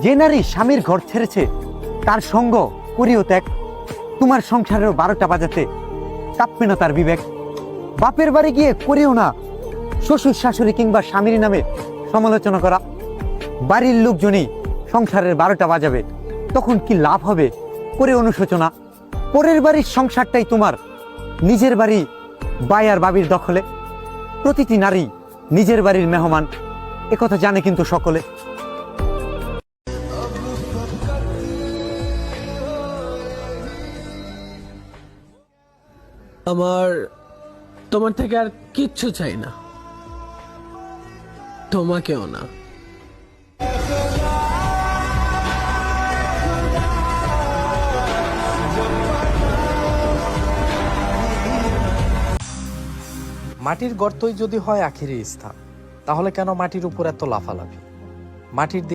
যে নারী স্বামীর ঘর ছেড়েছে তার সঙ্গ করিও ত্যাগ। তোমার সংসারের 12টা বাজাতে কাঁপবে না তার বিবেক। বাপের বাড়ি গিয়ে করিও না শ্বশুর শাশুড়ি কিংবা স্বামীর নামে সমালোচনা করা। বাড়ির লোকজনই সংসারের 12টা বাজাবে, তখন কি লাভ হবে করে অনুশোচনা। পরের বাড়ির সংসারটাই তোমার নিজের বাড়ি বাই আর বাবির দখলে। প্রতিটি নারী নিজের বাড়ির মেহমান, একথা জানে কিন্তু সকলে। আমার তোমার থেকে আর কিচ্ছু চাই না, তোমাকেও না। মাটির গর্তই যদি হয় আখিরি স্থান, তাহলে কেন মাটির উপর এত লাফালাফি? মাটির